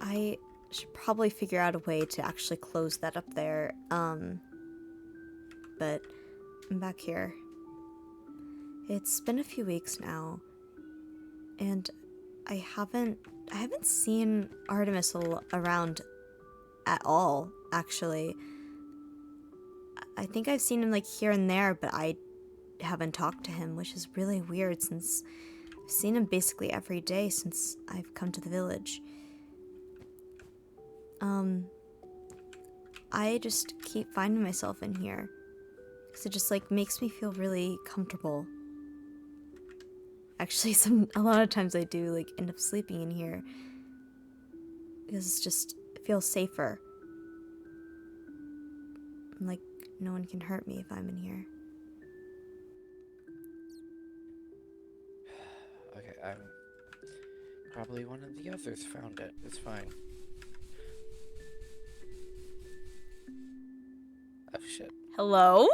I should probably figure out a way to actually close that up there. But I'm back here. It's been a few weeks now, and I haven't seen Artemis around at all, actually. I think I've seen him like here and there, but I haven't talked to him, which is really weird since I've seen him basically every day since I've come to the village. I just keep finding myself in here because it just like makes me feel really comfortable. Actually, a lot of times I do like end up sleeping in here because it feels safer. Like no one can hurt me if I'm in here. Okay, I'm probably one of the others found it. It's fine. Oh shit. Hello?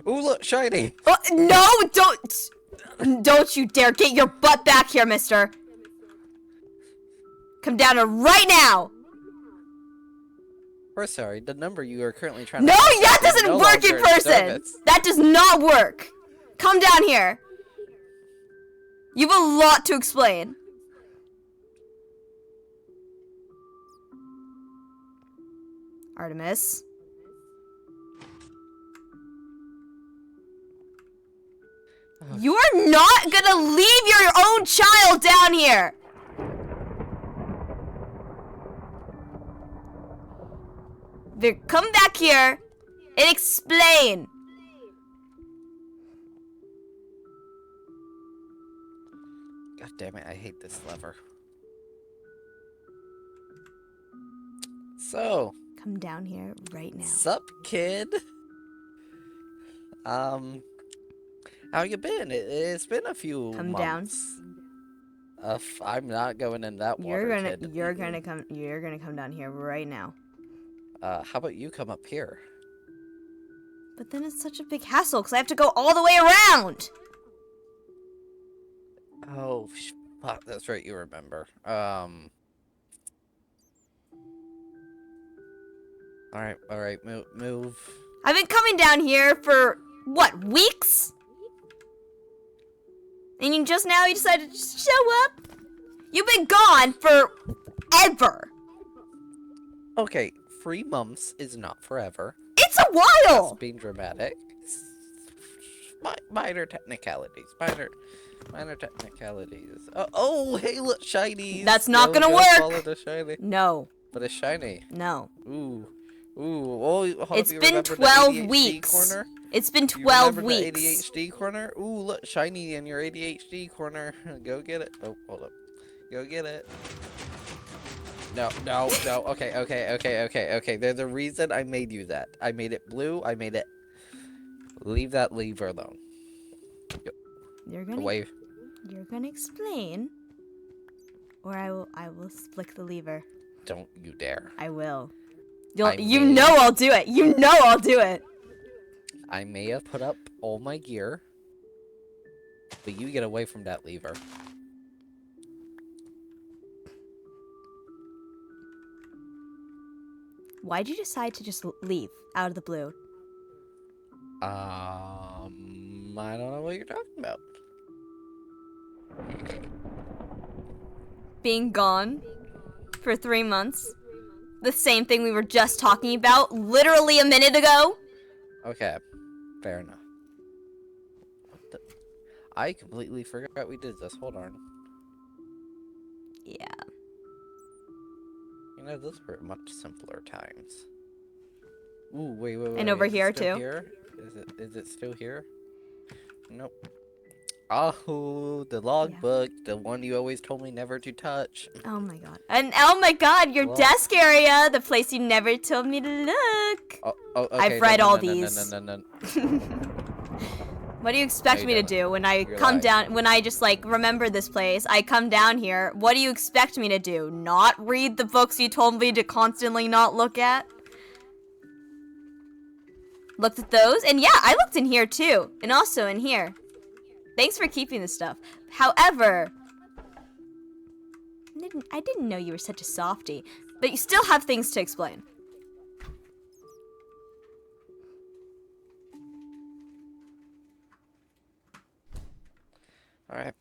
Ooh, look, shiny! Oh, no, don't you dare get your butt back here, mister. Come down here right now. We're sorry, the number you are currently trying No, to that contact is doesn't no work in longer person. service. That does not work. Come down here. You have a lot to explain. Artemis. You are not gonna leave your own child down here! Come back here and explain. God damn it, I hate this lever. So. Come down here right now. Sup, kid? How you been? It's been a few months. Down. I'm not going in that water, kid. You're gonna come down here right now. How about you come up here? But then it's such a big hassle because I have to go all the way around. Oh, fuck, that's right, you remember. Alright, move. I've been coming down here for, what, weeks? And you decided to just show up? You've been gone for ever. Okay, 3 months is not forever. It's a while! That's being dramatic. Minor technicalities. Minor technicalities. Oh, hey, look, shiny. That's not gonna work. Follow the shiny. No. But it's shiny. No. Ooh. Oh, it's been 12 weeks. It's been 12 weeks. The ADHD corner? Ooh, look, shiny in your ADHD corner. Go get it. Oh, hold up. Go get it. No. Okay. There's a reason I made you that. I made it blue. I made it. Leave that lever alone. You're gonna explain, or I will flick the lever. Don't you dare. I will. You know I'll do it. You know I'll do it. I may have put up all my gear, but you get away from that lever. Why'd you decide to just leave out of the blue? I don't know what you're talking about. Being gone for 3 months? The same thing we were just talking about literally a minute ago? Okay, fair enough. I completely forgot we did this. Hold on. Yeah. You know, those were much simpler times. Ooh, wait. And over here, too. Here? Is it still here? Nope. Oh, the logbook, the one you always told me never to touch. Oh my god. And oh my god, your desk area, the place you never told me to look. Okay, I've read all these. No. What do you expect me to do when I come down, when I just like remember this place, I come down here, what do you expect me to do? Not read the books you told me to constantly not look at? Looked at those, and yeah, I looked in here too, and also in here. Thanks for keeping this stuff. However, didn't know you were such a softie, but you still have things to explain. Alright.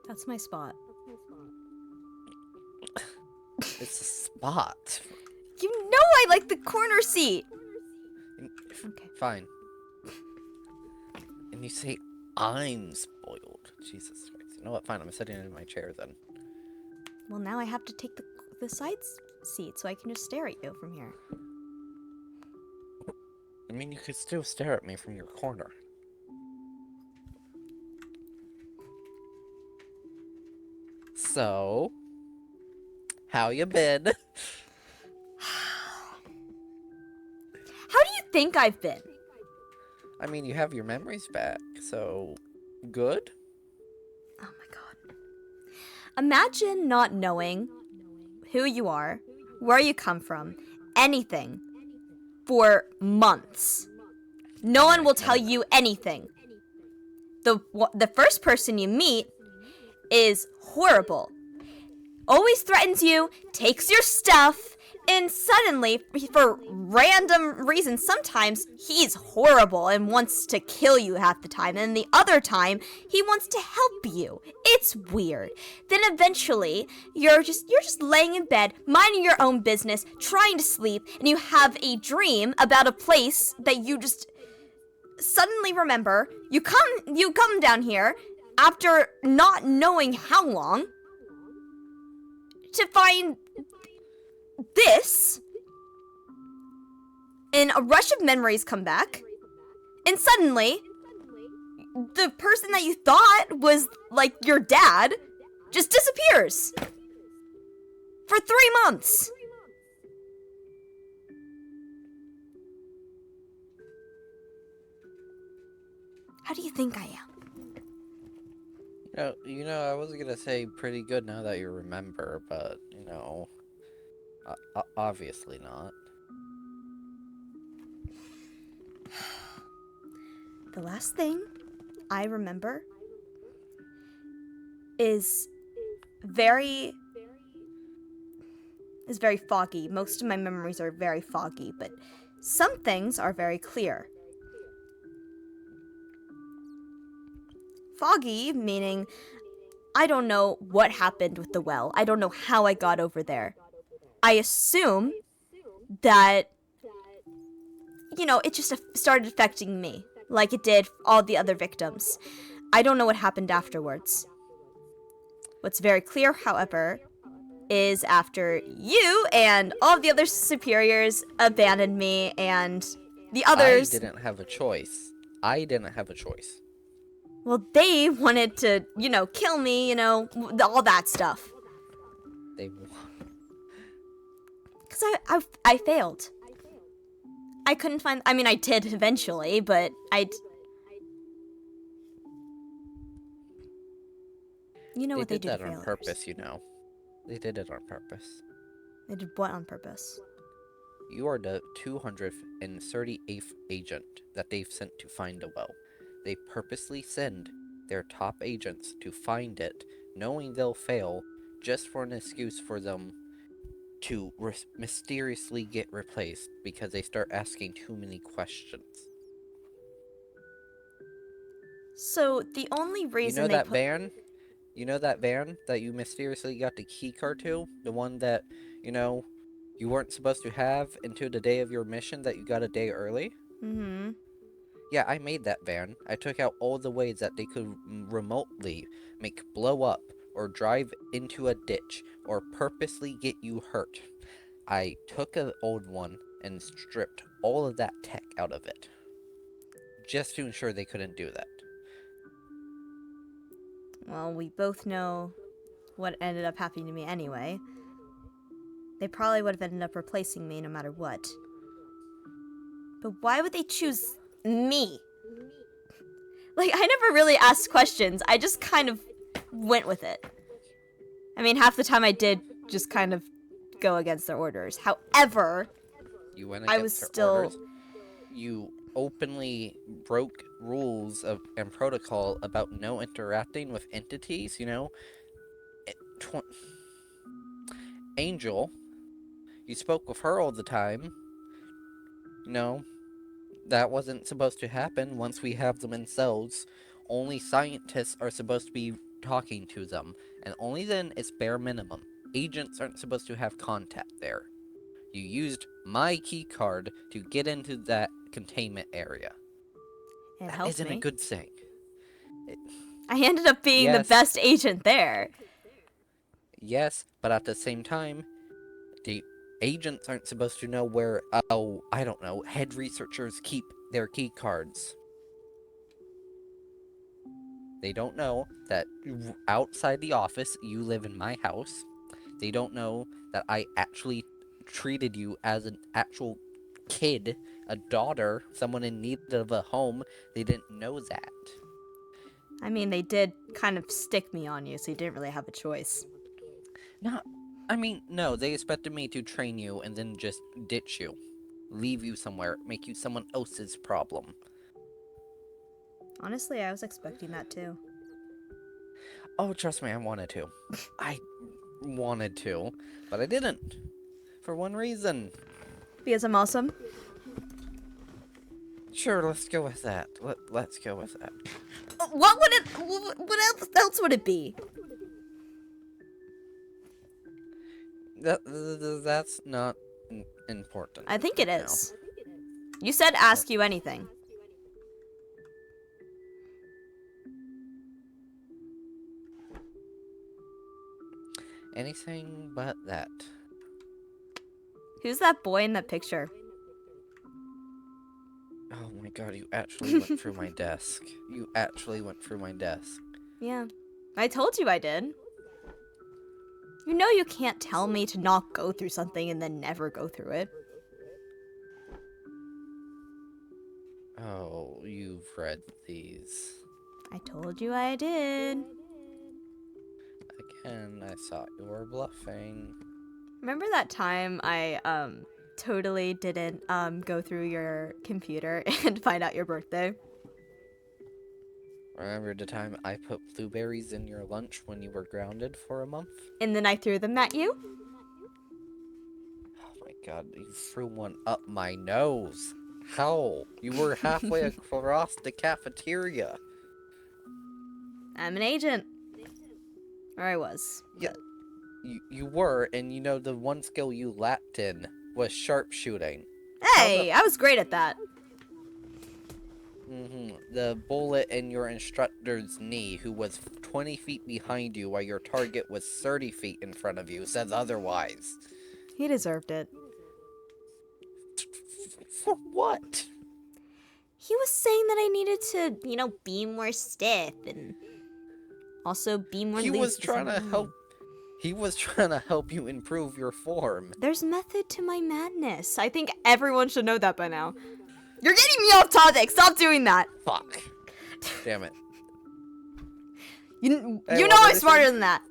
That's my spot. It's a spot. You know I like the corner seat. Okay. Fine. And you say I'm spoiled. Jesus Christ. You know what? Fine, I'm sitting in my chair then. Well, now I have to take the side seat so I can just stare at you from here. I mean, you could still stare at me from your corner. So, how you been? How do you think I've been? I mean, you have your memories back, so good? Oh my god. Imagine not knowing who you are, where you come from, anything, for months. No one will tell you anything. The first person you meet is horrible. Always threatens you, takes your stuff, and suddenly, for random reasons, sometimes he's horrible and wants to kill you half the time, and the other time, he wants to help you. It's weird. Then eventually, you're just laying in bed, minding your own business, trying to sleep, and you have a dream about a place that you just suddenly remember. You come down here after not knowing how long to find this, and a rush of memories come back, and suddenly the person that you thought was like your dad just disappears for 3 months. How do you think I am? I was gonna say pretty good now that you remember, but, obviously not. The last thing I remember is very foggy. Most of my memories are very foggy, but some things are very clear. Foggy, meaning I don't know what happened with the well. I don't know how I got over there. I assume that, it just started affecting me, like it did all the other victims. I don't know what happened afterwards. What's very clear, however, is after you and all of the other superiors abandoned me and the others... I didn't have a choice. Well, they wanted to, kill me, all that stuff. They... Because I failed. I couldn't find... I mean, I did eventually, but You know what they do to failures. They did that on purpose, They did it on purpose. They did what on purpose? You are the 238th agent that they've sent to find a well. They purposely send their top agents to find it, knowing they'll fail, just for an excuse for them to mysteriously get replaced because they start asking too many questions. So the only reason that van? You know that van that you mysteriously got the key card to? The one that, you weren't supposed to have until the day of your mission that you got a day early? Mm-hmm. Yeah, I made that van. I took out all the ways that they could remotely make blow up, or drive into a ditch, or purposely get you hurt. I took an old one and stripped all of that tech out of it, just to ensure they couldn't do that. Well, we both know what ended up happening to me anyway. They probably would have ended up replacing me no matter what. But why would they choose me? Like, I never really asked questions. I just kind of went with it. I mean, half the time I did just kind of go against their orders. However, you went I against was their still... orders? You openly broke rules and protocol about no interacting with entities, you know? It- tw- Angel, you spoke with her all the time. You know, that wasn't supposed to happen once we have them in cells. Only scientists are supposed to be talking to them, and only then it's bare minimum. Agents aren't supposed to have contact there. You used my key card to get into that containment area. It That helped isn't a me. good thing. It, I ended up being the yes, best agent there. yes, but at the same time, the agents aren't supposed to know where, oh, I don't know, head researchers keep their key cards. They don't know that outside the office, you live in my house. They don't know that I actually treated you as an actual kid, a daughter, someone in need of a home. They didn't know that. I mean, they did kind of stick me on you, so you didn't really have a choice. Not, I mean, no, they expected me to train you and then just ditch you. Leave you somewhere, make you someone else's problem. Honestly, I was expecting that too. Oh, trust me, I wanted to. I wanted to, but I didn't. For one reason. Because I'm awesome. Sure, let's go with that. Let's go with that. What would it? What else would it be? That's not important. I think it right now. is. You said ask you anything. Anything but that. Who's that boy in the picture? Oh my god, you actually went through my desk. You actually went through my desk. Yeah. I told you I did. You know you can't tell me to not go through something and then never go through it. Oh, you've read these. I told you I did. Again, I thought you were bluffing. Remember that time I totally didn't go through your computer and find out your birthday? Remember the time I put blueberries in your lunch when you were grounded for a month? And then I threw them at you? Oh my god, you threw one up my nose. How? You were halfway across the cafeteria. I'm an agent. Or I was. Yeah, you were, and you know the one skill you lacked in was sharpshooting. Hey, I was great at that. The bullet in your instructor's knee, who was 20 feet behind you while your target was 30 feet in front of you, says otherwise. He deserved it. For what? He was saying that I needed to, be more stiff and also be more He loose. was trying to help. He was trying to help you improve your form. There's method to my madness. I think everyone should know that by now. You're getting me off topic. Stop doing that. Fuck. Damn it. You Hey, know what I'm did I smarter say? than that.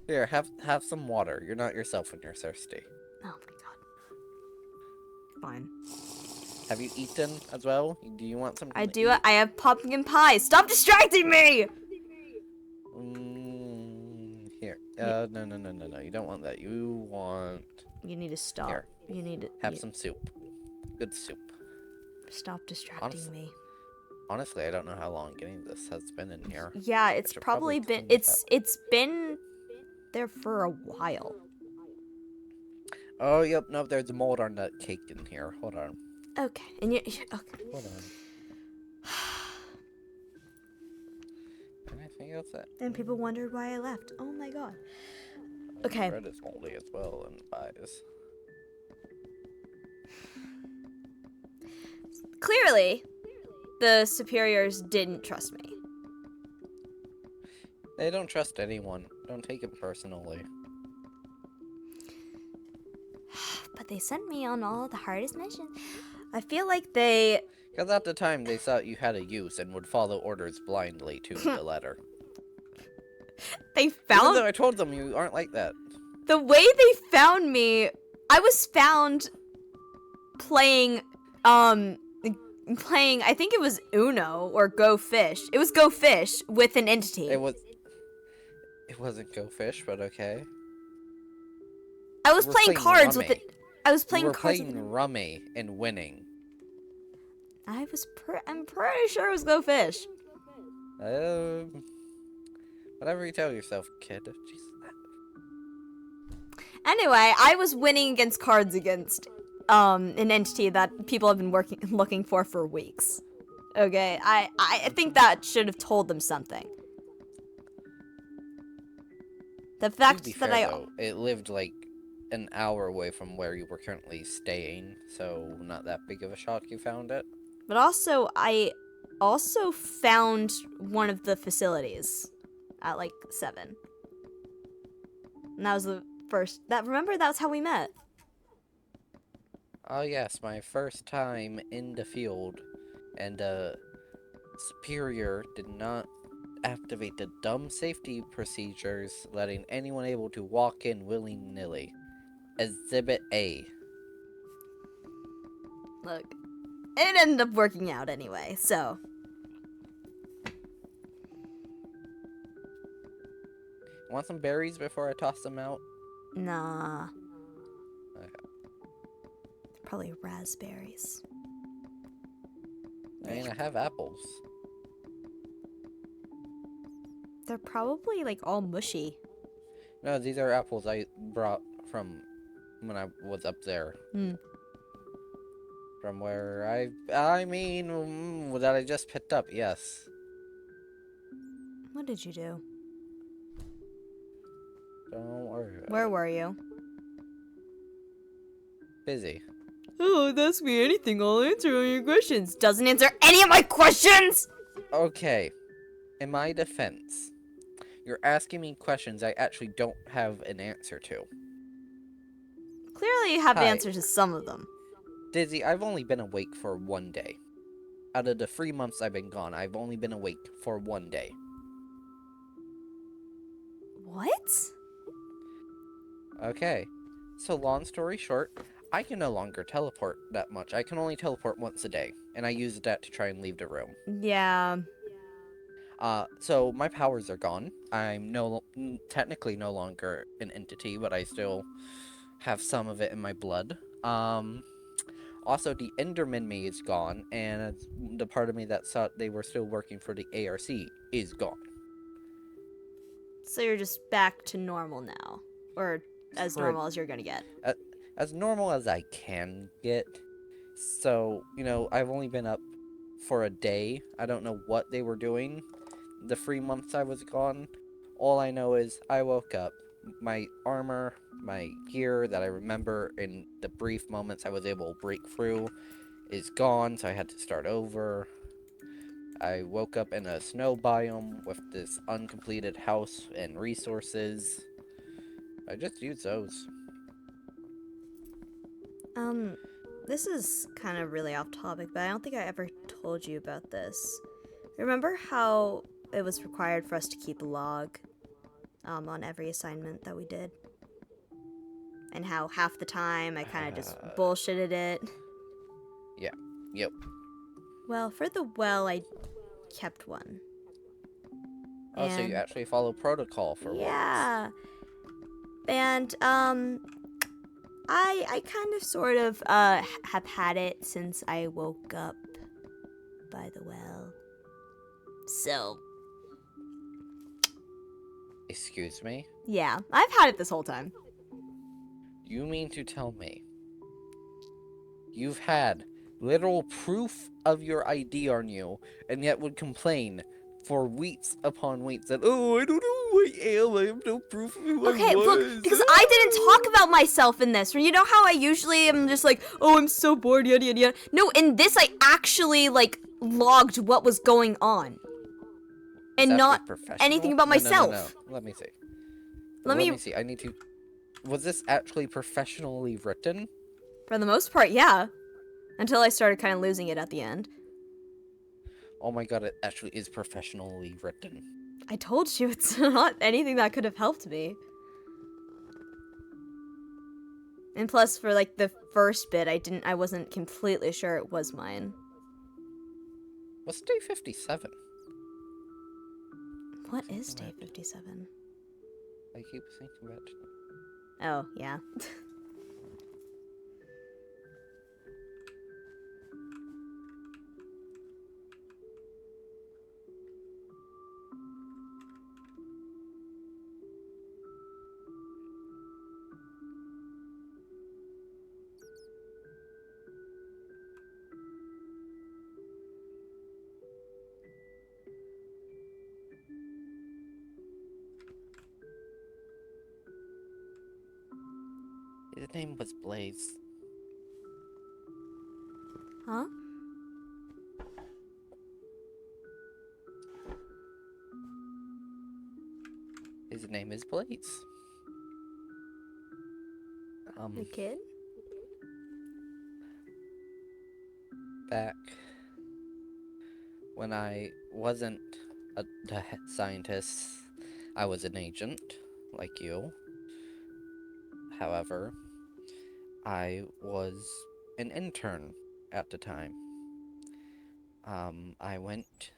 Here, have some water. You're not yourself when you're thirsty. Oh my god. Fine. Have you eaten as well? Do you want something I to do. eat? I have pumpkin pie. Stop distracting me. Here. No. You don't want that. You want... You need to stop. Here. You need to Have some soup. Good soup. stop distracting me. Honestly, I don't know how long getting this has been in here. Yeah, it's should probably probably been clean this it's been there for a while. Oh, yep. No, there's mold on that cake in here. Hold on. Okay. And you okay. Hold on. Anything else that... And people wondered why I left. Oh my god. Okay. Bread is moldy as well and pies. Clearly, the superiors didn't trust me. They don't trust anyone. Don't take it personally. But they sent me on all the hardest missions. I feel like they... Because at the time, they thought you had a use and would follow orders blindly to the letter. They Even found... though I told them you aren't like that. The way they found me... I was found playing um, playing, I think it was Uno or Go Fish. It was Go Fish with an entity. It wasn't Go Fish, but okay. I was We were playing playing cards with it. Rummy. I was We playing were cards with playing Rummy and winning. I'm pretty sure it was Go Fish. Um, Whatever you tell yourself, kid. Jeez. Anyway, I was winning against cards against an entity that people have been looking for weeks. Okay, I think that should have told them something. The To be fact that fair, though, it lived like an hour away from where you were currently staying, so not that big of a shock you found it. But also, I also found one of the facilities at like 7. And that was the first. Remember, that's how we met. Oh yes, my first time in the field, and Superior did not activate the dumb safety procedures, letting anyone able to walk in willy-nilly. Exhibit A. Look, it ended up working out anyway, so. Want some berries before I toss them out? Nah. Okay. Probably raspberries. I mean, I have apples. They're probably like all mushy. No, these are apples I brought from when I was up there. From where I mean, that I just picked up, yes. What did you do? Don't worry about Where it. were you? Busy. Oh, ask me anything. I'll answer all your questions. Doesn't answer any of my questions! Okay. In my defense, you're asking me questions I actually don't have an answer to. Clearly, you have Hi. answers to some of them. Dizzy, I've only been awake for 1 day. Out of the 3 months I've been gone, I've only been awake for 1 day. What? Okay. So long story short, I can no longer teleport that much. I can only teleport once a day, and I use that to try and leave the room. Yeah. So my powers are gone. I'm technically no longer an entity, but I still have some of it in my blood. Also, the Enderman me is gone, and the part of me that thought they were still working for the ARC is gone. So you're just back to normal now. Or as For normal as you're gonna get. as normal as I can get. So, I've only been up for a day. I don't know what they were doing the 3 months I was gone. All I know is I woke up. My armor, my gear that I remember in the brief moments I was able to break through is gone, so I had to start over. I woke up in a snow biome with this uncompleted house and resources. I just used those. This is kind of really off topic, but I don't think I ever told you about this. Remember how it was required for us to keep a log on every assignment that we did? And how half the time I kind of just bullshitted it? Yeah. Yep. Well, for the well, I kept one. Oh, so you actually follow protocol for once. Yeah. And, I kind of sort of, have had it since I woke up by the well. So. Excuse me? Yeah, I've had it this whole time. You mean to tell me you've had literal proof of your ID on you, and yet would complain for weeks upon weeks that, oh, I don't know who I am, I have no proof of who I was. Okay, look, because I didn't talk about myself in this. You know how I usually am just like, oh, I'm so bored, yada, yada, yada. No, in this I actually, logged what was going on. And not anything about myself. No. Let me see. Let me see. I need to... Was this actually professionally written? For the most part, yeah. Until I started kind of losing it at the end. Oh my god, it actually is professionally written. I told you, it's not anything that could have helped me. And plus, for like the first bit, I wasn't completely sure it was mine. What's day 57? What is Thinking day about, 57? I keep thinking about. Oh, yeah. His name was Blaze. Huh? His name is Blaze. The kid? Back when I wasn't a scientist, I was an agent, like you. However, I was an intern at the time. I went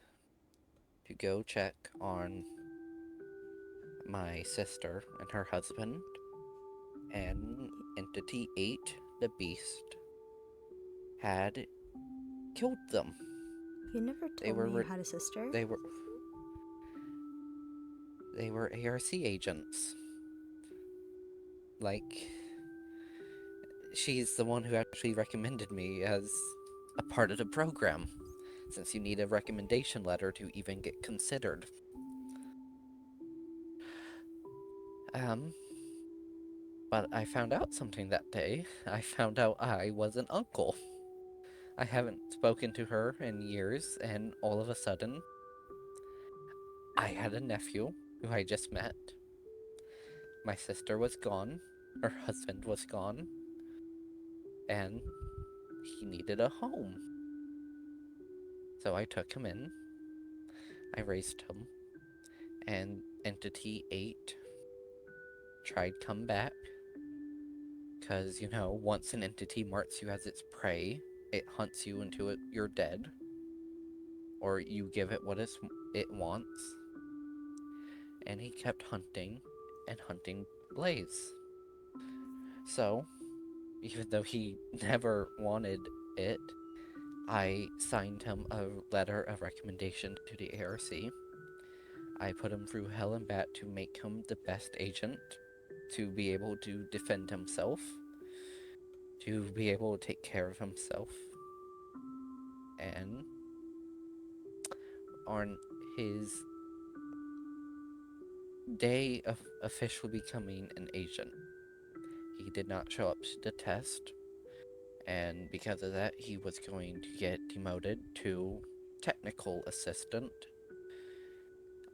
to go check on my sister and her husband, and Entity 8, the beast, had killed them. You never They told were me you had a sister. they were they were ARC agents. Like, she's the one who actually recommended me as a part of the program, since you need a recommendation letter to even get considered. Um, but I found out something that day. I found out I was an uncle. I haven't spoken to her in years, and all of a sudden, I had a nephew who I just met. My sister was gone, her husband was gone, and he needed a home. So I took him in, I raised him, and Entity 8 tried come back. Because, once an entity marks you as its prey, it hunts you until you're dead, or you give it what it wants. And he kept hunting and hunting Blaze. So, even though he never wanted it, I signed him a letter of recommendation to the ARC. I put him through hell and back to make him the best agent, to be able to defend himself, to be able to take care of himself. And on his day of officially becoming an agent, he did not show up to the test, and because of that, he was going to get demoted to technical assistant.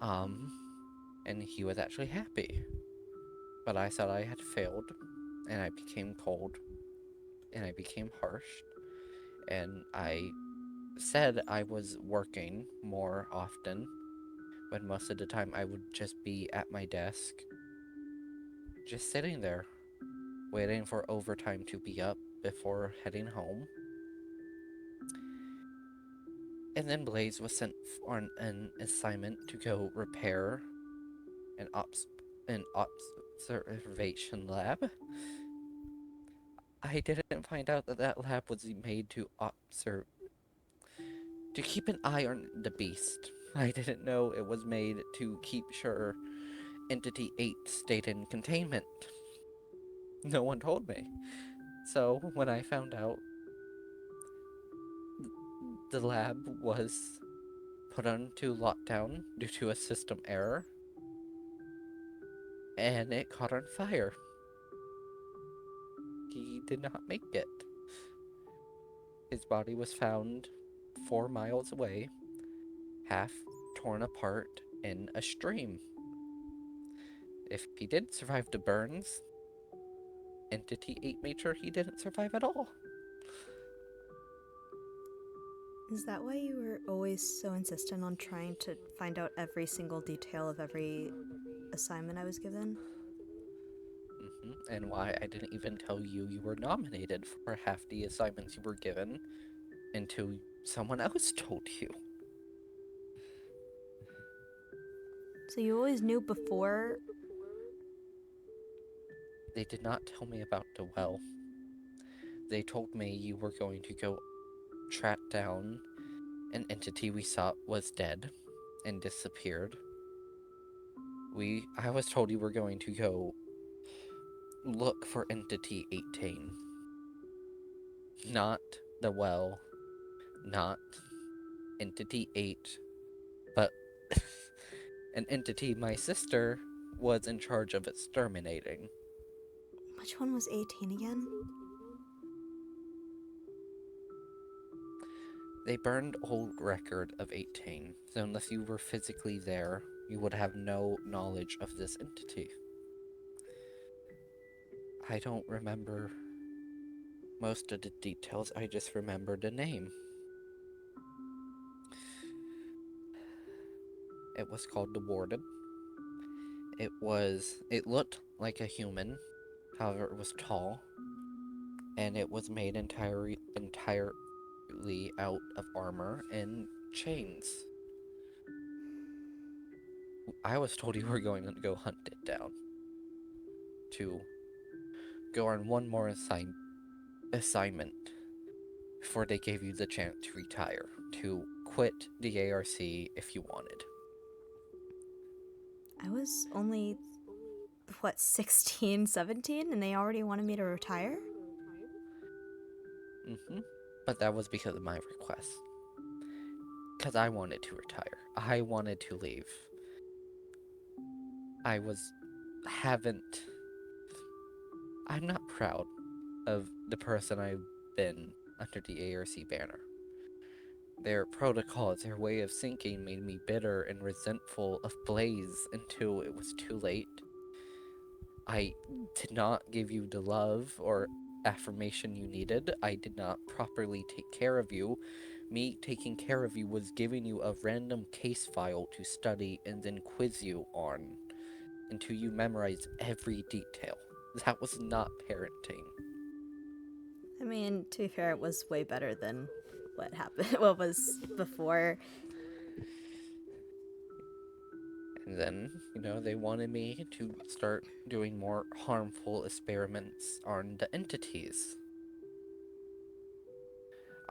Um, and he was actually happy. But I thought I had failed, and I became cold, and I became harsh, and I said I was working more often, when most of the time I would just be at my desk, just sitting there, waiting for overtime to be up before heading home. And then Blaze was sent on an assignment to go repair an observation lab. I didn't find out that that lab was made to keep an eye on the beast. I didn't know it was made to keep sure Entity 8 stayed in containment. No one told me. So when I found out the lab was put onto lockdown due to a system error, and it caught on fire. He did not make it. His body was found 4 miles away, half torn apart in a stream. If he did survive the burns, Entity 8 made sure he didn't survive at all. Is that why you were always so insistent on trying to find out every single detail of every assignment I was given? And why I didn't even tell you you were nominated for half the assignments you were given until someone else told you. So you always knew before? They did not tell me about the well. They told me you were going to go track down an entity we thought was dead and disappeared. I was told you were going to go look for entity 18. Not the well, not entity 8, but an entity my sister was in charge of exterminating. Which one was 18 again? They burned old record of 18, so unless you were physically there, you would have no knowledge of this entity. I don't remember most of the details, I just remember the name. It was called the Warden. It looked like a human, however it was tall, and it was made entirely out of armor and chains. I was told you were going to go hunt it down. To go on one more assignment before they gave you the chance to retire. To quit the ARC if you wanted. I was only, what, 16, 17, and they already wanted me to retire? But that was because of my request. Because I wanted to retire. I wanted to leave. Haven't. I'm not proud of the person I've been under the ARC banner. Their protocols, their way of thinking made me bitter and resentful of Blaze until it was too late. I did not give you the love or affirmation you needed. I did not properly take care of you. Me taking care of you was giving you a random case file to study and then quiz you on until you memorize every detail. That was not parenting. I mean, to be fair, it was way better than what happened, what was before. And then, they wanted me to start doing more harmful experiments on the entities.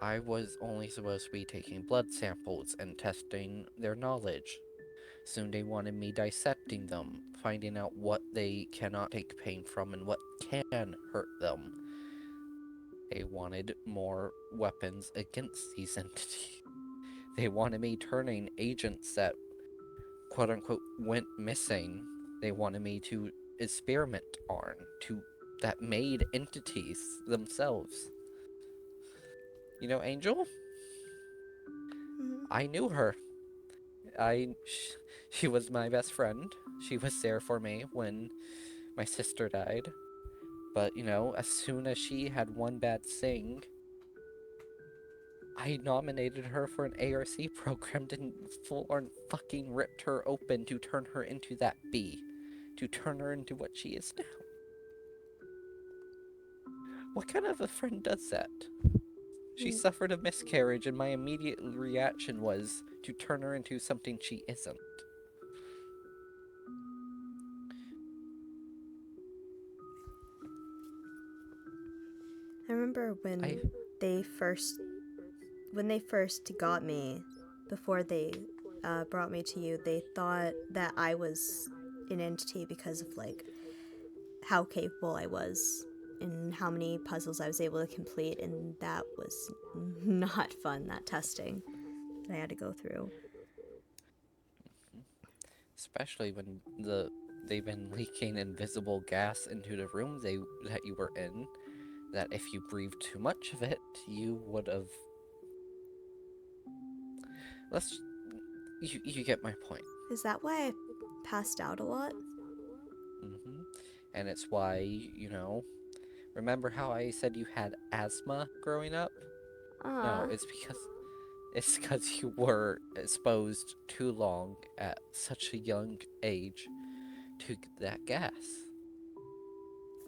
I was only supposed to be taking blood samples and testing their knowledge. Soon they wanted me dissecting them, finding out what they cannot take pain from and what can hurt them. They wanted more weapons against these entities. They wanted me turning agents that quote unquote went missing. They wanted me to experiment on that made entities themselves. Angel? Mm-hmm. I knew her. She was my best friend. She was there for me when my sister died. But, as soon as she had one bad thing, I nominated her for an ARC program and full on fucking ripped her open to turn her into that bee. To turn her into what she is now. What kind of a friend does that? She suffered a miscarriage, and my immediate reaction was to turn her into something she isn't. I remember I. they first when they first got me, before they brought me to you, they thought that I was an entity because of like how capable I was and how many puzzles I was able to complete, and that was not fun. That testing that I had to go through. Especially when they've been leaking invisible gas into the room that you were in. That if you breathed too much of it, you would have. Let's. You get my point. Is that why I passed out a lot? hmm And it's why, remember how I said you had asthma growing up? No, Ah, it's because you were exposed too long at such a young age to that gas.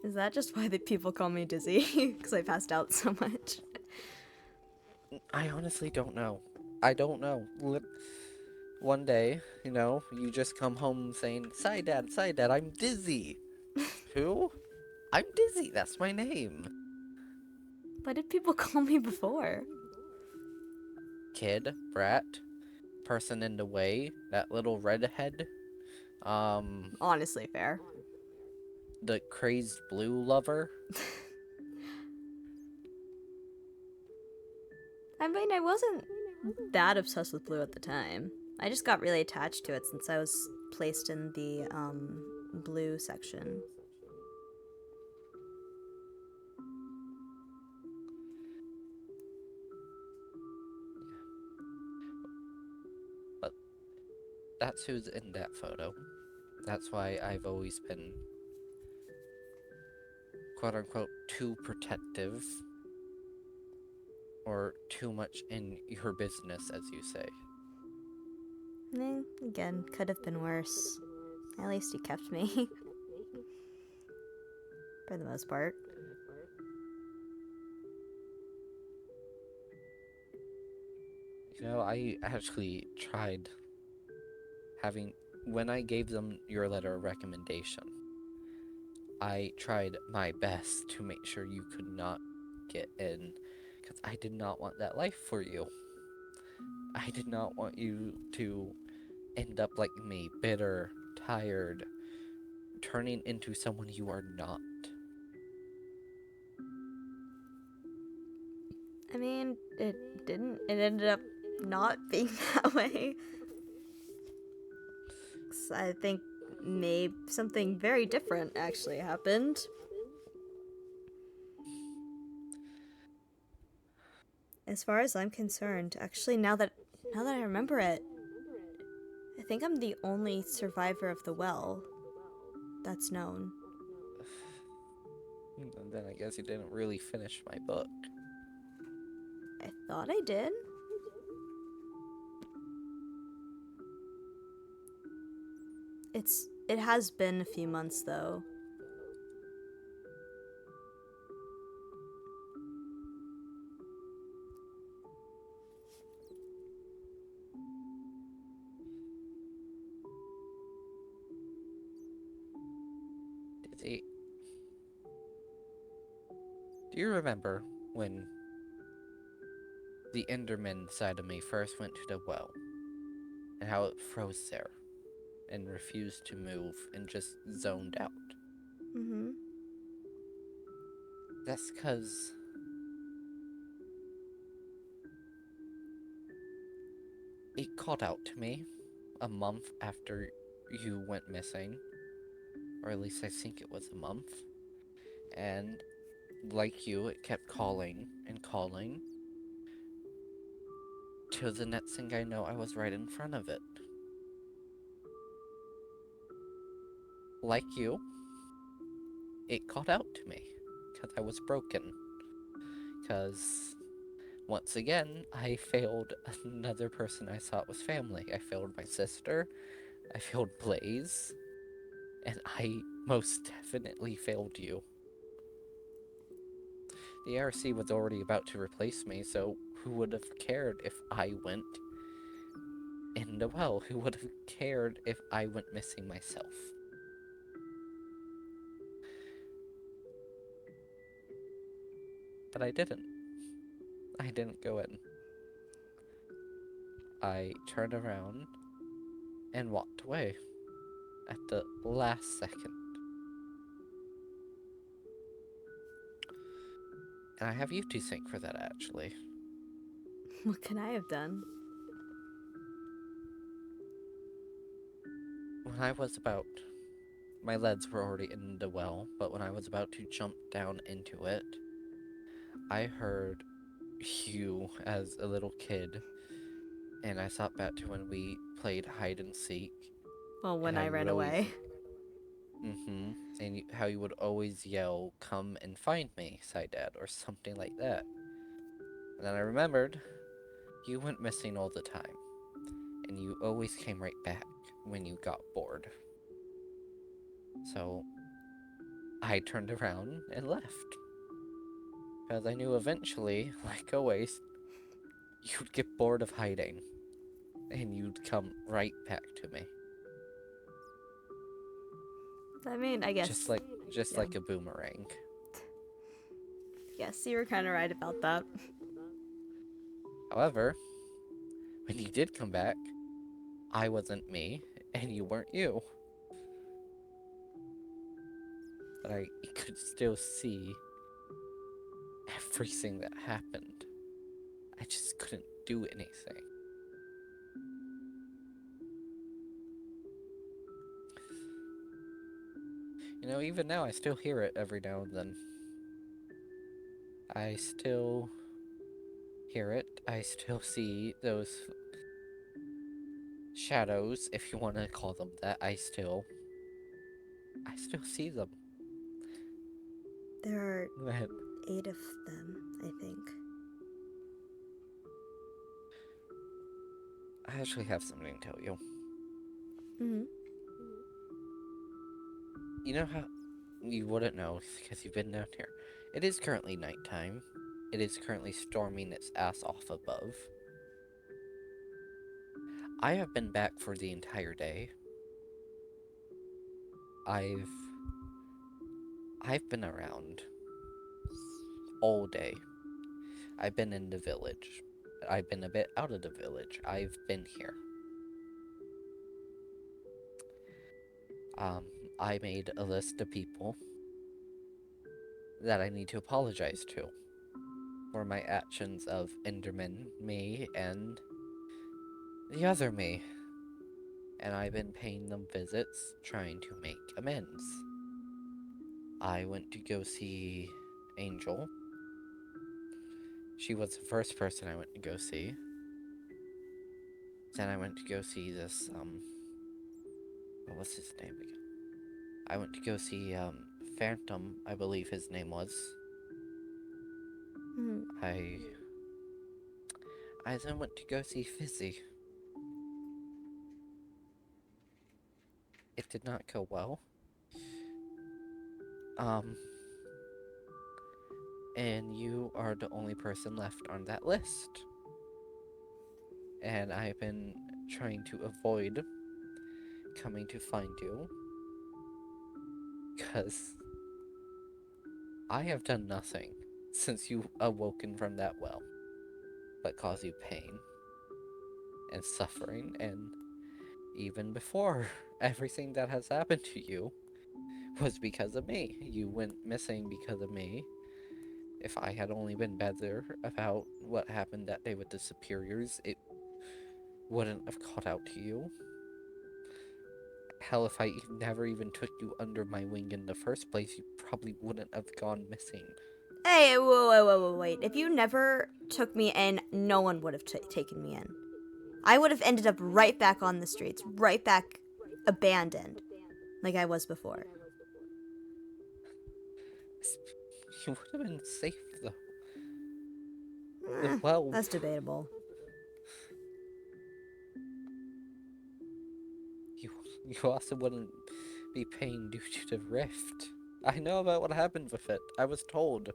Is that just why the people call me Dizzy? Because I passed out so much. I honestly don't know. I don't know. One day, you just come home saying, Side Dad, I'm dizzy. Who? I'm Dizzy, that's my name. What did people call me before? Kid, brat, person in the way, that little redhead, um, Honestly, fair. the crazed blue lover. I mean, I wasn't that obsessed with blue at the time. I just got really attached to it since I was placed in the blue section. But that's who's in that photo. That's why I've always been, quote unquote, too protective, or too much in your business, as you say. Again, could have been worse. At least you kept me. For the most part. I actually tried having, when I gave them your letter of recommendation, I tried my best to make sure you could not get in, because I did not want that life for you. I did not want you to end up like me, bitter, tired, turning into someone you are not. I mean, it didn't. It ended up not being that way. I think maybe something very different actually happened. As far as I'm concerned, actually, now that I remember it, I think I'm the only survivor of the well that's known. And then I guess you didn't really finish my book. I thought I did. It has been a few months though. Dizzy, do you remember when the Enderman side of me first went to the well, and how it froze there and refused to move and just zoned out? Mm-hmm. That's because it called out to me a month after you went missing, or at least I think it was a month. And like you, it kept calling and calling, till the next thing I know, I was right in front of it. Like you, it called out to me, because I was broken. Because, once again, I failed another person I thought was family. I failed my sister, I failed Blaze, and I most definitely failed you. The ARC was already about to replace me, so who would have cared if I went in the well? Who would have cared if I went missing myself? But I didn't. I didn't go in. I turned around and walked away at the last second. And I have you to thank for that, actually. What could I have done? When I was about, my legs were already in the well, but when I was about to jump down into it, I heard you as a little kid, and I thought back to when we played hide and seek, Well, and when how I you would ran always, away. how you would always yell, "Come and find me, Side Dad," or something like that. And then I remembered you went missing all the time, and you always came right back when you got bored. So I turned around and left. Because I knew eventually, like always, you'd get bored of hiding. And you'd come right back to me. I mean, I Just guess, like just yeah. like a boomerang. Yes, you were kind of right about that. However, when you did come back, I wasn't me, and you weren't you. But I could still see everything that happened. I just couldn't do anything. You know, even now I still hear it every now and then. I still hear it. I still see those shadows, if you want to call them that. I still see them. There are But 8 of them, I think. I actually have something to tell you. Mm-hmm. You know how you wouldn't know because you've been down here. It is currently nighttime. It is currently storming its ass off above. I have been back for the entire day. I've I've been around all day. I've been in the village. I've been a bit out of the village. I've been here. Um, I made a list of people that I need to apologize to for my actions of Enderman, me, and the other me. And I've been paying them visits, trying to make amends. I went to go see Angel. She was the first person I went to go see. Then I went to go see this, what was his name again? I went to go see, Phantom, I believe his name was. Mm-hmm. I I then went to go see Fizzy. It did not go well. Um, and you are the only person left on that list. And I've been trying to avoid coming to find you because I have done nothing since you awoken from that well but cause you pain and suffering, and even before everything that has happened to you was because of me. You went missing because of me. If I had only been better about what happened that day with the superiors, it wouldn't have caught out to you. Hell, if I never even took you under my wing in the first place, you probably wouldn't have gone missing. Hey, whoa, wait. If you never took me in, no one would have taken me in. I would have ended up right back on the streets, right back abandoned, like I was before. You would have been safe, though. The Eh, well, that's debatable. you, you also wouldn't be paying due to the rift. I know about what happened with it. I was told.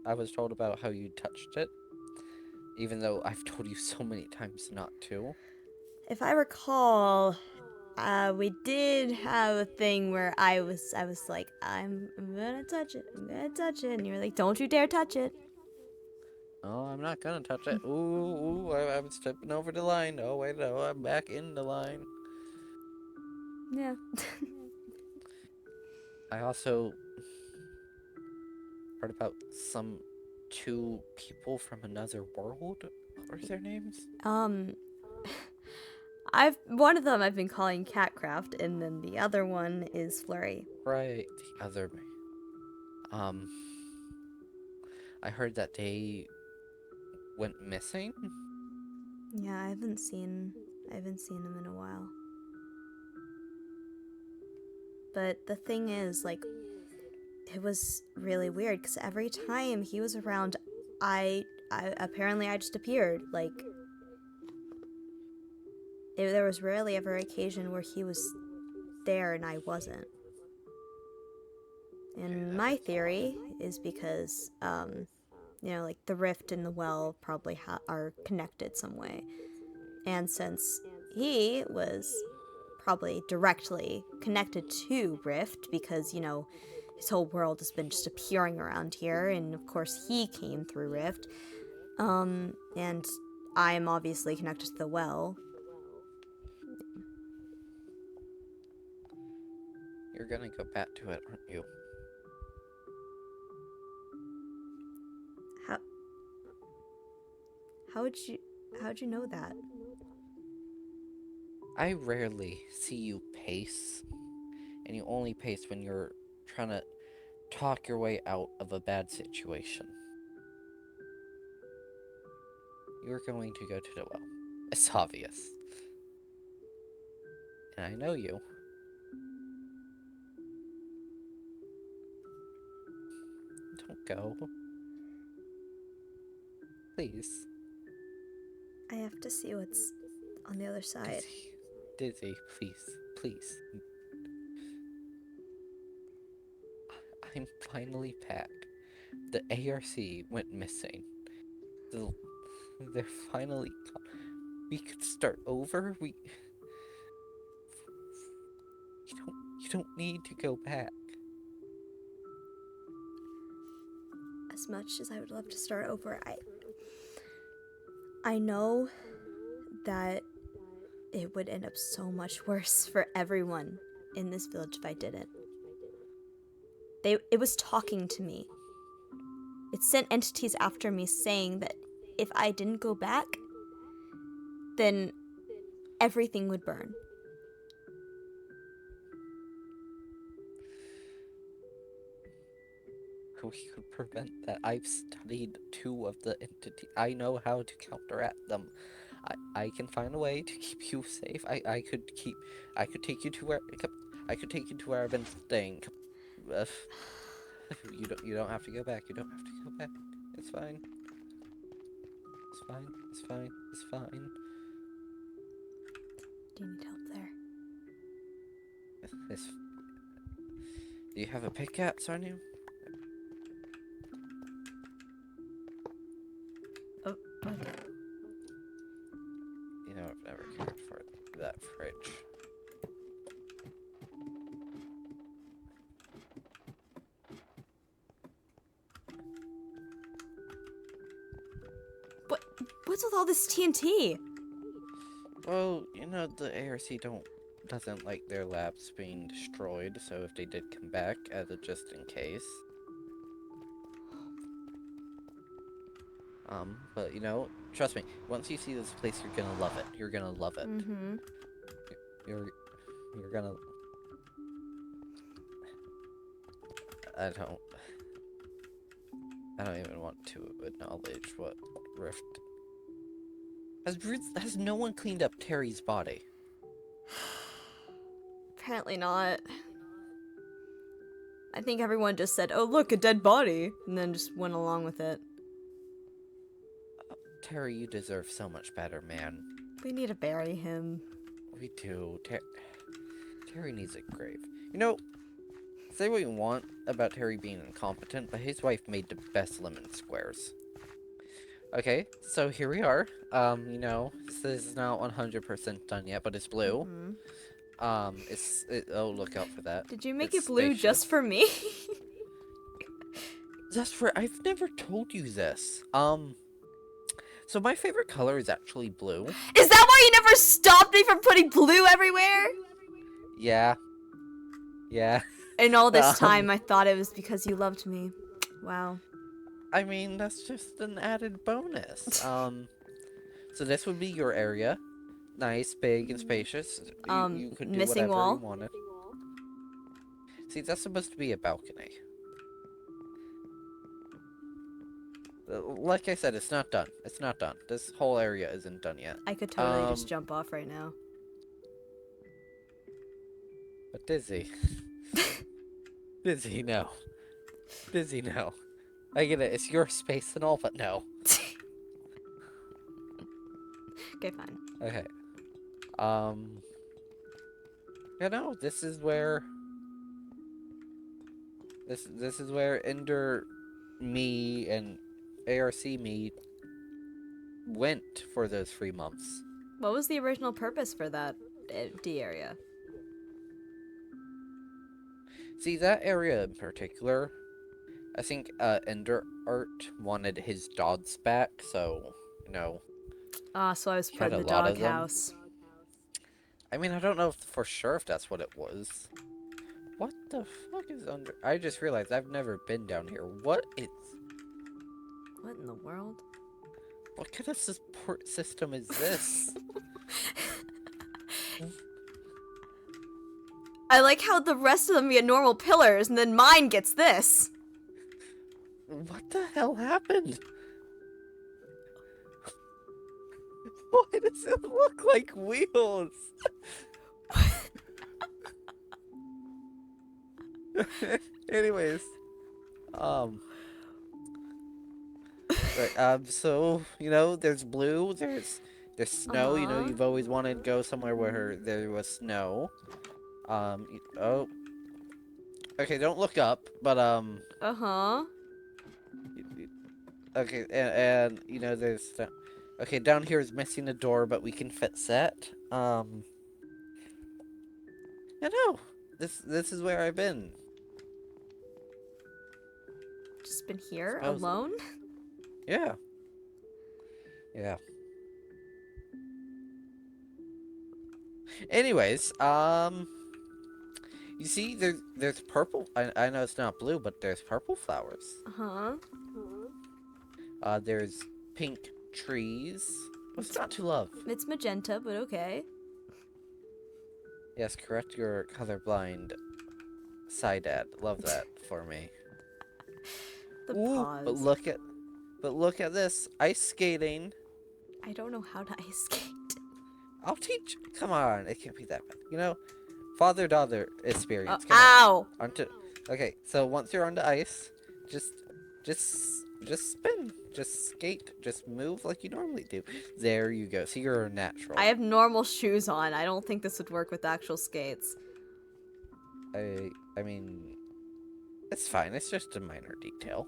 I was told about how you touched it, even though I've told you so many times not to. If I recall, we did have a thing where I was like, I'm gonna touch it, I'm gonna touch it, and you were like, don't you dare touch it. Oh, I'm not gonna touch it. I'm stepping over the line. Oh, wait, no, I'm back in the line. Yeah. I also heard about some two people from another world. What were their names? um, I've one of them I've been calling Catcraft, and then the other one is Flurry. Right, the other me. Um, I heard that they went missing. Yeah, I haven't seen him in a while. But the thing is, like, it was really weird because every time he was around, I apparently I just appeared. Like, there was rarely ever an occasion where he was there and I wasn't. And my theory is because, like the rift and the well probably are connected some way. And since he was probably directly connected to Rift because, his whole world has been just appearing around here, and of course he came through Rift. And I'm obviously connected to the well. You're gonna go back to it, aren't you? How how'd you know that? I rarely see you pace, and you only pace when you're trying to talk your way out of a bad situation. You're going to go to the well. It's obvious. And I know you. Don't go. Please. I have to see what's on the other side. Dizzy, please, please. I'm finally back. The ARC went missing. They're finally gone. We could start over. You don't need to go back. As much as I would love to start over, I know that it would end up so much worse for everyone in this village if I didn't. It was talking to me. It sent entities after me saying that if I didn't go back, then everything would burn. We could prevent that. I've studied 2 of the entities. I know how to counteract them. I can find a way to keep you safe. I could take you to where I've been staying. You don't have to go back. You don't have to go back. It's fine. It's fine. It's fine. It's fine. Do you need help there? Do you have a pickaxe on you? Oh, okay. You know, I've never cared for that fridge. What's with all this TNT? Well, the ARC doesn't like their labs being destroyed, so if they did come back, as a just in case. But trust me, once you see this place, you're gonna love it. You're gonna love it. Mm-hmm. You're gonna... I don't even want to acknowledge what Rift... Has no one cleaned up Terry's body? Apparently not. I think everyone just said, "Oh, look, a dead body," and then just went along with it. Terry, you deserve so much better, man. We need to bury him. We do. Terry needs a grave. Say what you want about Terry being incompetent, but his wife made the best lemon squares. Okay, so here we are. This is not 100% done yet, but it's blue. Mm-hmm. Oh, look out for that. Did you make It's it blue spacious. just for me? I've never told you this. So my favorite color is actually blue. Is that why you never stopped me from putting blue everywhere? Yeah. Yeah. And all this time, I thought it was because you loved me. Wow. I mean, that's just an added bonus. So this would be your area. Nice, big, and spacious. You could do missing whatever wall? you wanted. See, that's supposed to be a balcony. Like I said, it's not done. It's not done. This whole area isn't done yet. I could totally just jump off right now. But Dizzy. Dizzy, no. Dizzy, no. I get it. It's your space and all, but no. Okay, fine. Okay. You know, this is where Ender me and ARC me went for those 3 months. What was the original purpose for that D area? See, that area in particular, I think Ender Art wanted his dogs back, so, you know, Ah, so I was he put had in a the lot of them. doghouse. I mean, I don't know for sure if that's what it was. What the fuck is under... I just realized I've never been down here. What is... What in the world? What kind of support system is this? I like how the rest of them get normal pillars, and then mine gets this. What the hell happened? Why does it look like wheels? Anyways, um, right, so, you know, there's blue, there's snow, you know, Uh-huh. you've always wanted to go somewhere where there was snow. Oh, okay, don't look up, but, Uh-huh. okay, and you know, okay, down here is missing a door, but we can fix that. I know, this is where I've been, Just been here supposedly. alone? Yeah, yeah. Anyways, you see, there's purple. I know it's not blue, but there's purple flowers. Uh-huh. There's pink trees. What's It's not to love? it's magenta, but okay. Yes, correct your colorblind side ad. Love that for me. The Ooh, pause. but look at this ice skating. I don't know how to ice skate. I'll teach. Come on, it can't be that bad. You know, father-daughter experience. Come on, Ow! onto. Okay, so once you're on the ice, just, just spin, just skate, just move like you normally do. There you go. See, you're a natural. I have normal shoes on. I don't think this would work with actual skates. I mean, it's fine. It's just a minor detail.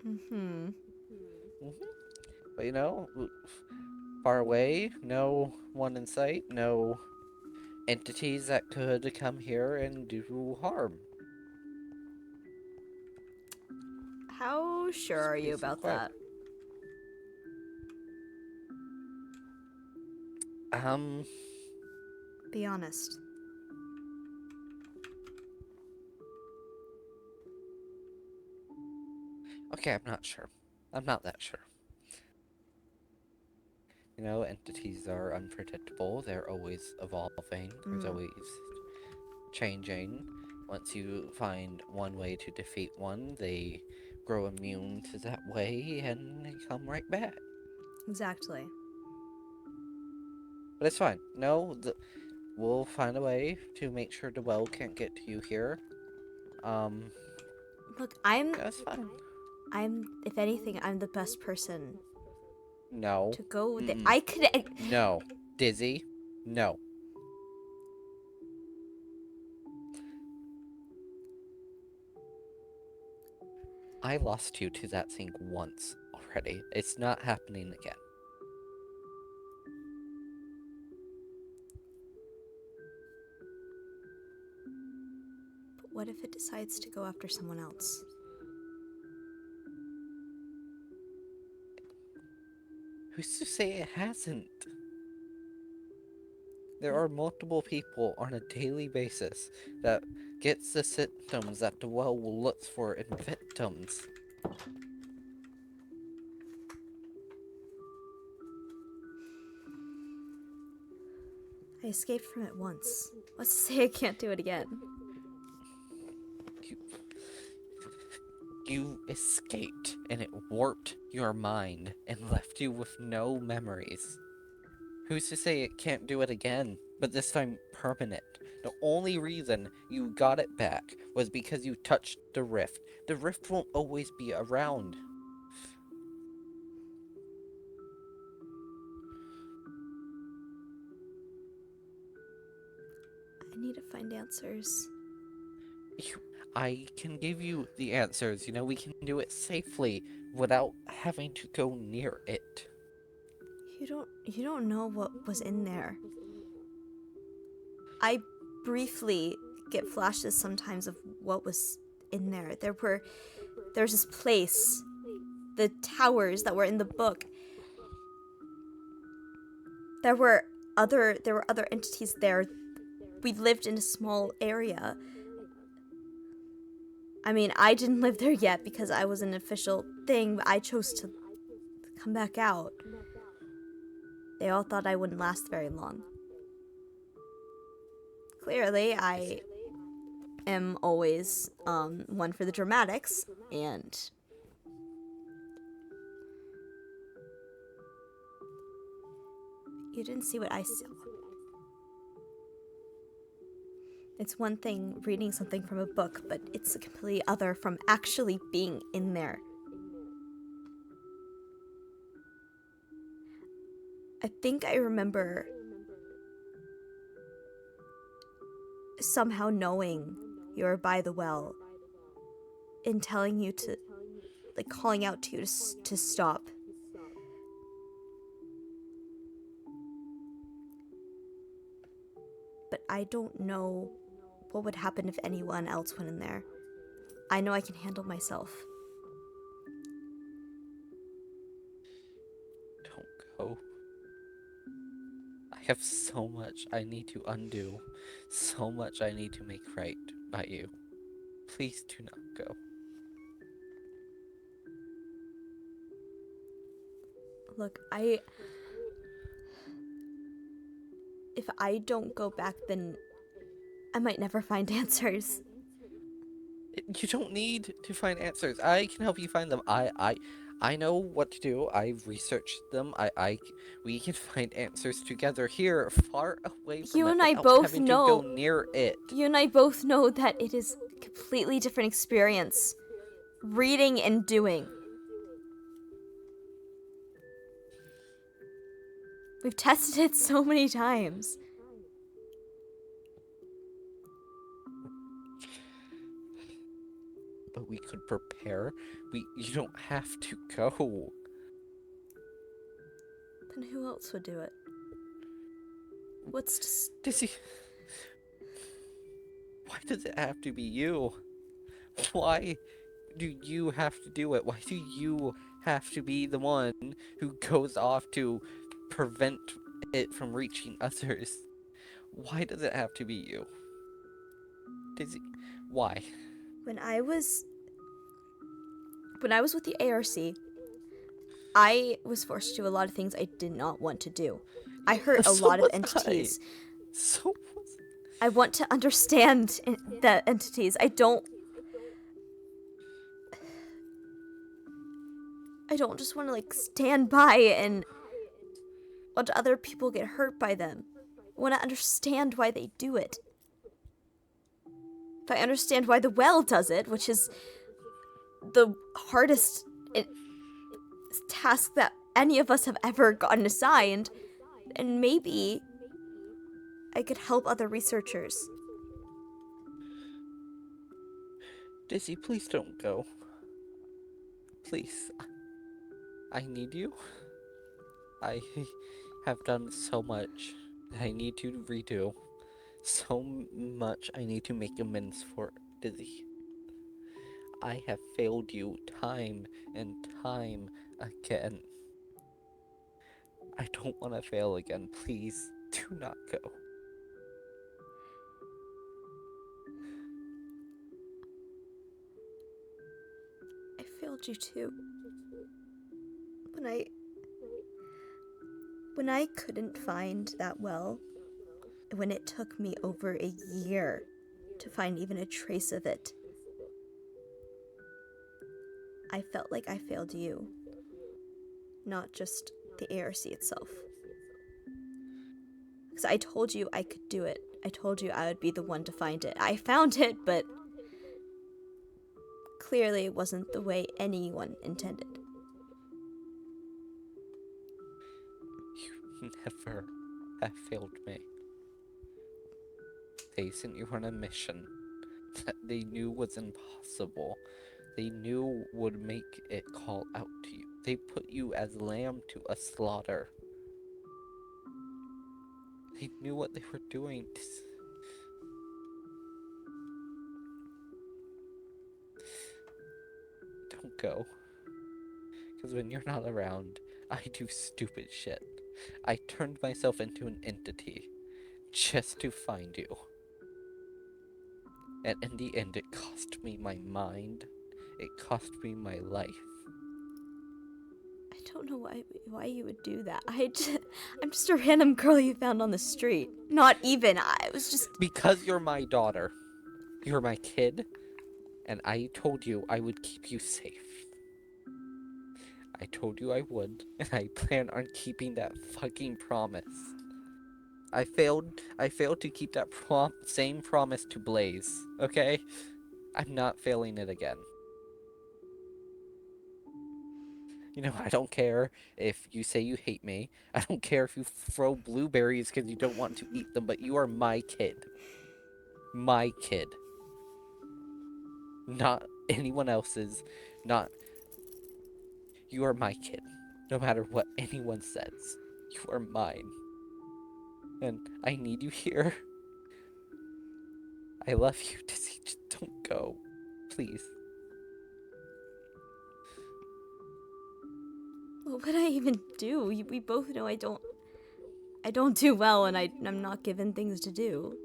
Mm-hmm. But you know, far away, no one in sight, no entities that could come here and do harm. How sure Just are you peace and about quiet. that? Um, Be honest. okay, I'm not sure. I'm not that sure. You know, entities are unpredictable. They're always evolving. There's Mm. always changing. Once you find one way to defeat one, they grow immune to that way and they come right back. Exactly. But it's fine. No, we'll find a way to make sure the well can't get to you here. Um, Look, I'm that's fine. if anything, I'm the best person No. to go there. Mm-mm. I could No. Dizzy? No. I lost you to that thing once already. It's not happening again. But what if it decides to go after someone else? Who's to say it hasn't? There are multiple people on a daily basis that gets the symptoms that the well will look for in victims. I escaped from it once. What's to say I can't do it again? You, you escaped, and it warped your mind and left you with no memories. Who's to say it can't do it again, but this time permanent? The only reason you got it back was because you touched the rift. The rift won't always be around. find answers. I can give you the answers. We can do it safely without having to go near it. You don't know what was in there. I briefly get flashes sometimes of what was in there. There's this place, the towers that were in the book. There were other entities there. We lived in a small area. I mean, I didn't live there yet because I was an official thing, but I chose to come back out. They all thought I wouldn't last very long. Clearly, I am always one for the dramatics, and you didn't see what I saw. It's one thing reading something from a book, but it's a completely other from actually being in there. I think I remember somehow knowing you were by the well and telling you to, like, calling out to you to stop. But I don't know what would happen if anyone else went in there. I know I can handle myself. Don't go. I have so much I need to undo, so much I need to make right by you. Please do not go. Look, if I don't go back, then I might never find answers. You don't need to find answers. I can help you find them. I know what to do. I've researched them. We can find answers together here, far away from You it, and I without both having to go know. near it. You and I both know that it is a completely different experience. Reading and doing. We've tested it so many times. But we could prepare. You don't have to go. Then who else would do it? What's just... Dizzy, why does it have to be you? Why do you have to do it? Why do you have to be the one who goes off to prevent it from reaching others? Why does it have to be you? Dizzy, why? When I was with the ARC, I was forced to do a lot of things I did not want to do. I hurt a So lot of was entities. So was I want to understand the entities. I don't just want to, like, stand by and watch other people get hurt by them. I want to understand why they do it. If I understand why the well does it, which is the hardest task that any of us have ever gotten assigned, and maybe I could help other researchers. Dizzy, please don't go. Please. I need you. I have done so much that I need to redo. So much I need to make amends for, Dizzy. I have failed you time and time again. I don't want to fail again. Please do not go. I failed you too. When I couldn't find that well, when it took me over a year to find even a trace of it, I felt like I failed you, not just the ARC itself. Because I told you I could do it. I told you I would be the one to find it. I found it, but clearly it wasn't the way anyone intended. You never have failed me. They sent you on a mission that they knew was impossible. They knew would make it call out to you. They put you as lamb to a slaughter. They knew what they were doing. Don't go. Because when you're not around, I do stupid shit. I turned myself into an entity just to find you. And in the end, it cost me my mind. It cost me my life. I don't know why you would do that. I'm just a random girl you found on the street. Not even. I was just. Because you're my daughter. You're my kid. And I told you I would keep you safe. I told you I would. And I plan on keeping that fucking promise. I failed to keep that same promise to Blaze, okay? I'm not failing it again. You know, I don't care if you say you hate me. I don't care if you throw blueberries because you don't want to eat them, but you are my kid. My kid. Not anyone else's. Not. You are my kid. No matter what anyone says. You are mine. And I need you here. I love you, Dizzy. Just don't go. Please. What would I even do? We both know I don't do well, and I'm not given things to do.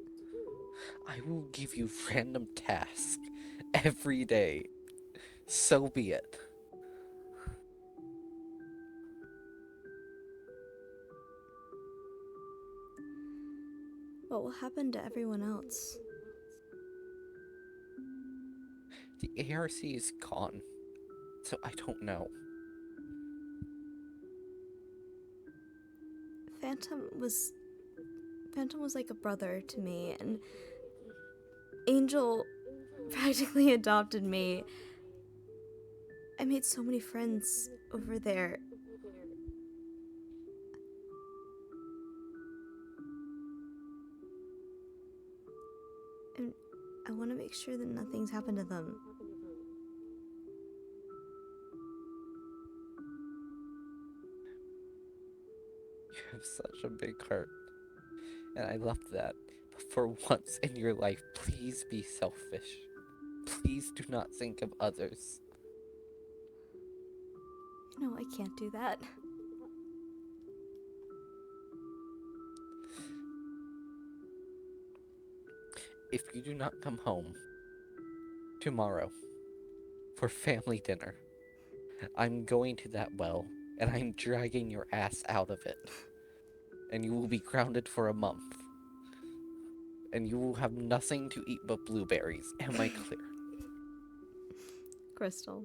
I will give you random tasks every day. So be it. What will happen to everyone else? The ARC is gone, so I don't know. Phantom was Phantom was like a brother to me, and Angel practically adopted me. I made so many friends over there. And I want to make sure that nothing's happened to them. You have such a big heart, and I love that. But for once in your life, please be selfish. Please do not think of others. No, I can't do that. If you do not come home tomorrow for family dinner, I'm going to that well, and I'm dragging your ass out of it. And you will be grounded for a month. And you will have nothing to eat but blueberries. Am I clear? Crystal.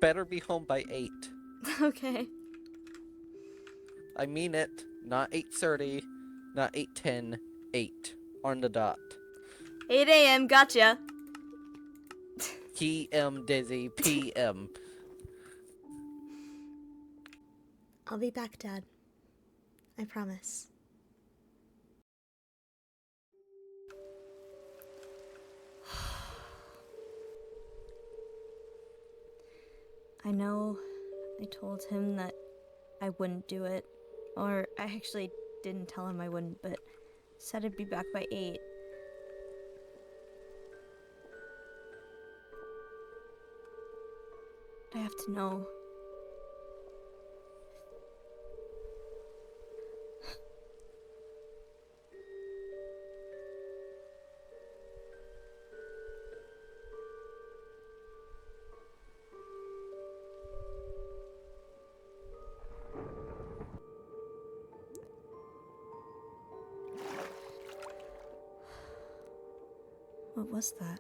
Better be home by 8. Okay. I mean it. Not 8:30, not 8:10, 8 on the dot. 8 a.m. Gotcha. PM, Dizzy, PM. I'll be back, Dad. I promise. I know I told him that I wouldn't do it. Or I actually didn't tell him I wouldn't, but said I'd be back by 8. I have to know. What was that?